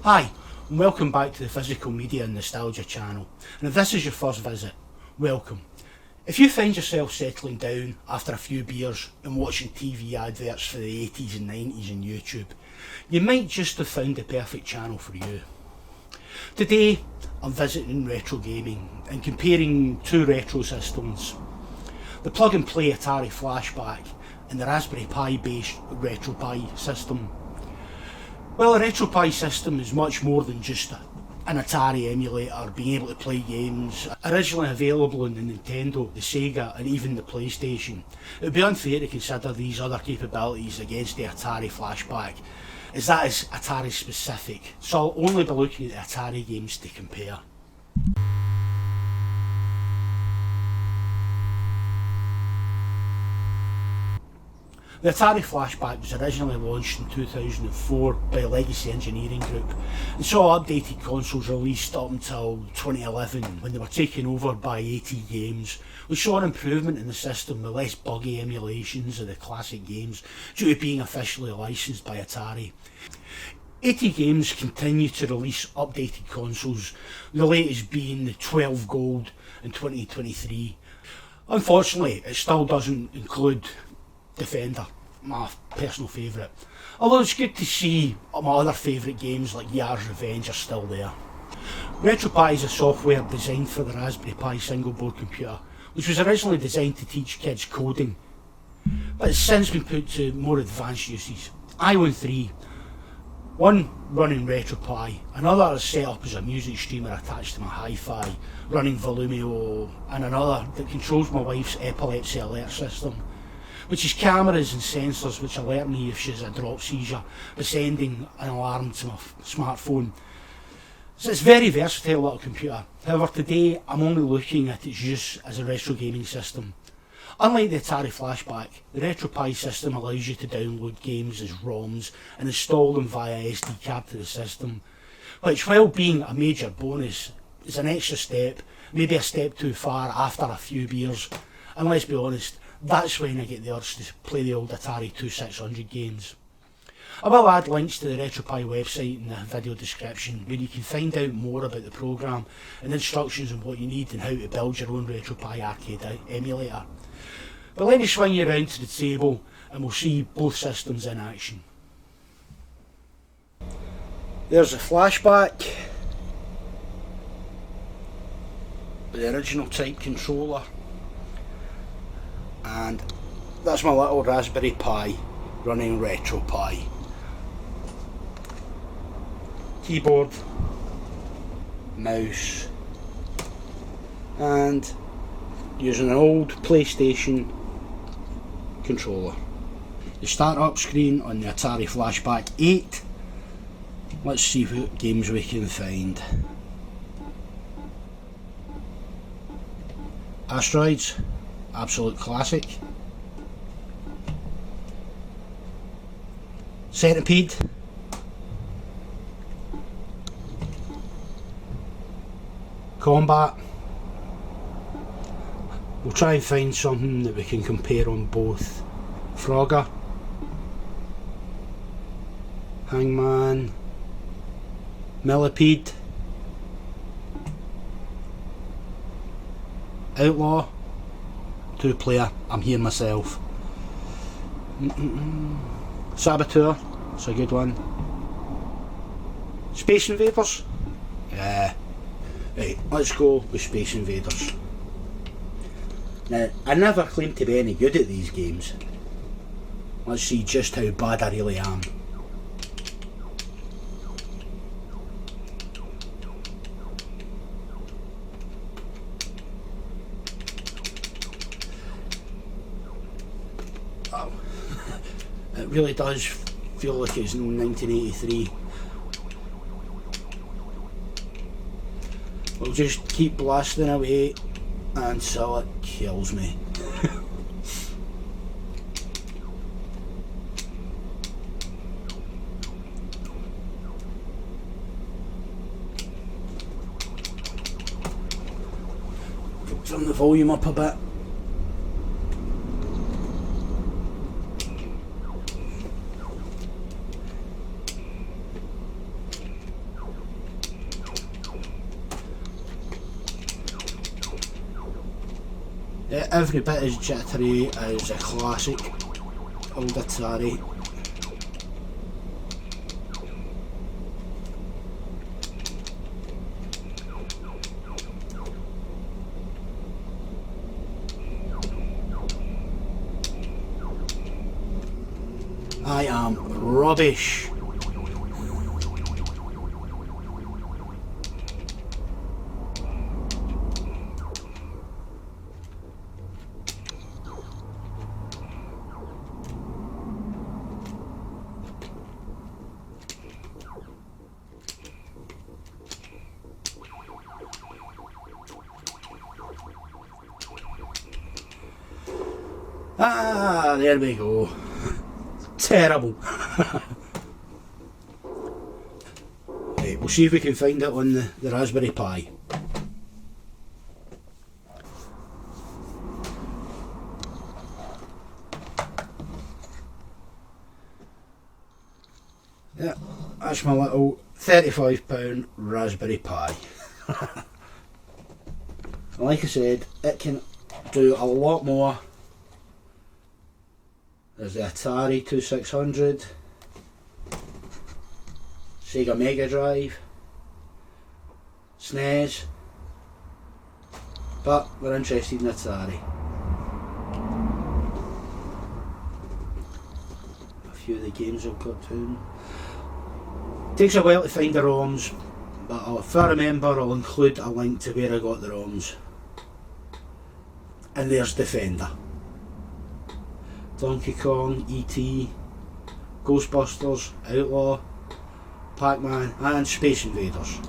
Hi, and welcome back to the Physical Media and Nostalgia channel. And if this is your first visit, welcome. If you find yourself settling down after a few beers and watching TV adverts for the 80s and 90s on YouTube, you might just have found the perfect channel for you. Today, I'm visiting retro gaming and comparing two retro systems. The plug and play Atari Flashback and the Raspberry Pi based Retropie system. Well, a Retropie system is much more than just an Atari emulator being able to play games originally available on the Nintendo, the Sega and even the PlayStation. It would be unfair to consider these other capabilities against the Atari Flashback, as that is Atari specific, so I'll only be looking at the Atari games to compare. The Atari Flashback was originally launched in 2004 by Legacy Engineering Group and saw updated consoles released up until 2011 when they were taken over by AT Games, which saw an improvement in the system with less buggy emulations of the classic games due to being officially licensed by Atari. AT Games continue to release updated consoles, the latest being the 12 Gold in 2023. Unfortunately, it still doesn't include Defender, my personal favourite. Although it's good to see my other favourite games like Yar's Revenge are still there. Retropie is a software designed for the Raspberry Pi single board computer, which was originally designed to teach kids coding, but it's since been put to more advanced uses. I own three, one running Retropie, another is set up as a music streamer attached to my hi-fi running Volumio, and another that controls my wife's epilepsy alert system, which is cameras and sensors which alert me if she has a drop seizure by sending an alarm to my smartphone. So it's a very versatile little computer. However, today I'm only looking at its use as a retro gaming system. Unlike the Atari Flashback, the Retropie system allows you to download games as ROMs and install them via SD card to the system, which, while being a major bonus, is an extra step, maybe a step too far after a few beers. And let's be honest, that's when I get the urge to play the old Atari 2600 games. I will add links to the Retropie website in the video description where you can find out more about the programme and instructions on what you need and how to build your own Retropie arcade emulator. But let me swing you around to the table and we'll see both systems in action. There's a Flashback with the original type controller. And that's my little Raspberry Pi running Retropie. Keyboard, mouse, and using an old PlayStation controller. The start-up screen on the Atari Flashback 8. Let's see what games we can find. Asteroids. Absolute classic. Centipede. Combat. We'll try and find something that we can compare on both. Frogger. Hangman. Millipede. Outlaw. Two-player, I'm here myself. Saboteur, it's a good one. Space Invaders? Yeah. Right, let's go with Space Invaders. Now, I never claimed to be any good at these games. Let's see just how bad I really am. It really does feel like it's 1983. We'll just keep blasting away until it kills me. Turn the volume up a bit. Every bit as jittery as a classic old Atari. I am rubbish. Ah, there we go. Terrible. Right, we'll see if we can find it on the Raspberry Pi. Yeah, that's my little £35 Raspberry Pi. Like I said, it can do a lot more. There's the Atari 2600, Sega Mega Drive, SNES, but we're interested in Atari. A few of the games I've got to. Takes a while to find the ROMs, but if I remember I'll include a link to where I got the ROMs. And there's Defender. Donkey Kong, E.T., Ghostbusters, Outlaw, Pac-Man and Space Invaders.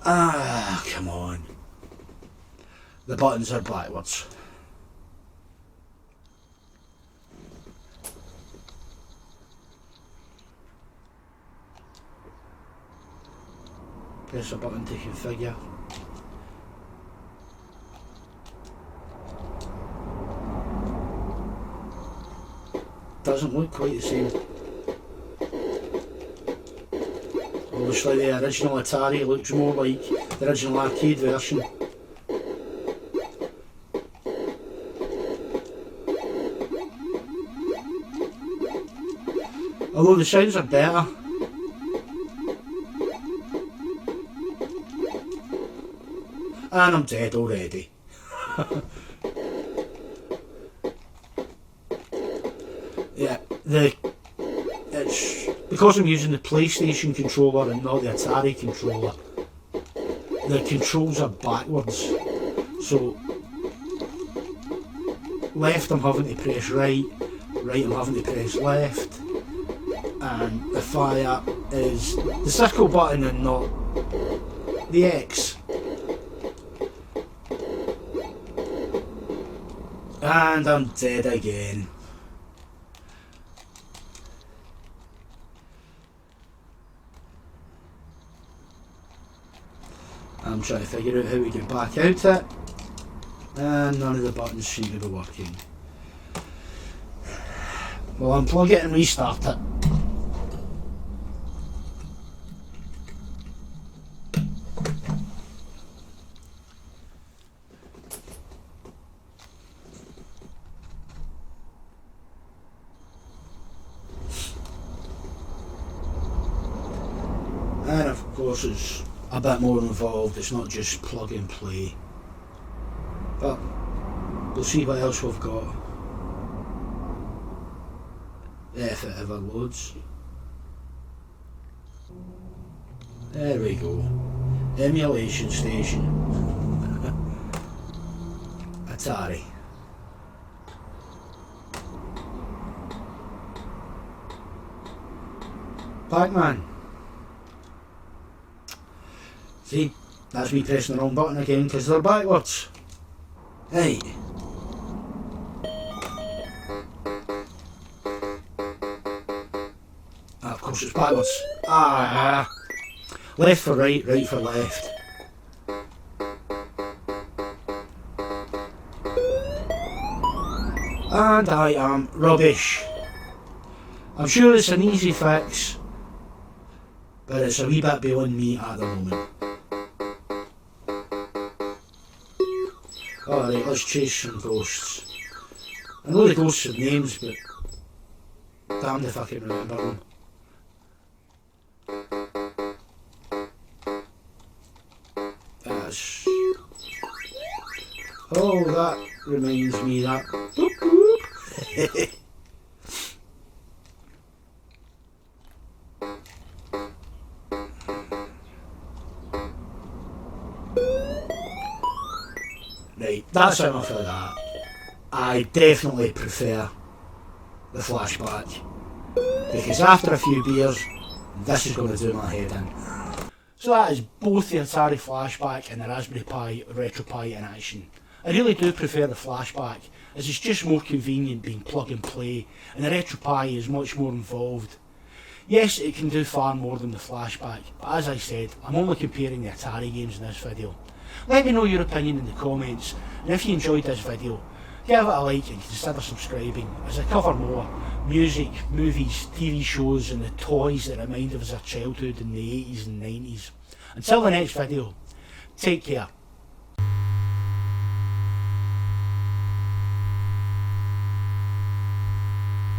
Ah, come on. The buttons are backwards. Press a button to configure. Doesn't look quite the same. Obviously the original Atari looks more like the original arcade version. Although the sounds are better. And I'm dead already. Yeah, it's because I'm using the PlayStation controller and not the Atari controller. The controls are backwards, so left I'm having to press right, right I'm having to press left, and the fire is the circle button and not the X. And I'm dead again. I'm trying to figure out how we get back out it, and none of the buttons seem to be working. Well, unplug it and restart it. And of course it's a bit more involved, it's not just plug and play. But we'll see what else we've got. If it ever loads. There we go. Emulation station. Atari. Pac-Man. See, that's me pressing the wrong button again because they're backwards. Hey. Of course it's backwards. Ah. Left for right, right for left. And I am rubbish. I'm sure it's an easy fix, but it's a wee bit beyond me at the moment. Alright, let's chase some ghosts. I know the ghosts have names, but damned if I can remember them. That's... Oh, that reminds me that... Boop, boop. Right, that's enough of that. I definitely prefer the flashback, because after a few beers, this is going to do my head in. So that is both the Atari Flashback and the Raspberry Pi Retropie in action. I really do prefer the Flashback, as it's just more convenient being plug and play, and the Retropie is much more involved. Yes, it can do far more than the Flashback, but as I said, I'm only comparing the Atari games in this video. Let me know your opinion in the comments, and if you enjoyed this video, give it a like and consider subscribing, as I cover more music, movies, TV shows and the toys that remind us of our childhood in the 80s and 90s. Until the next video, take care.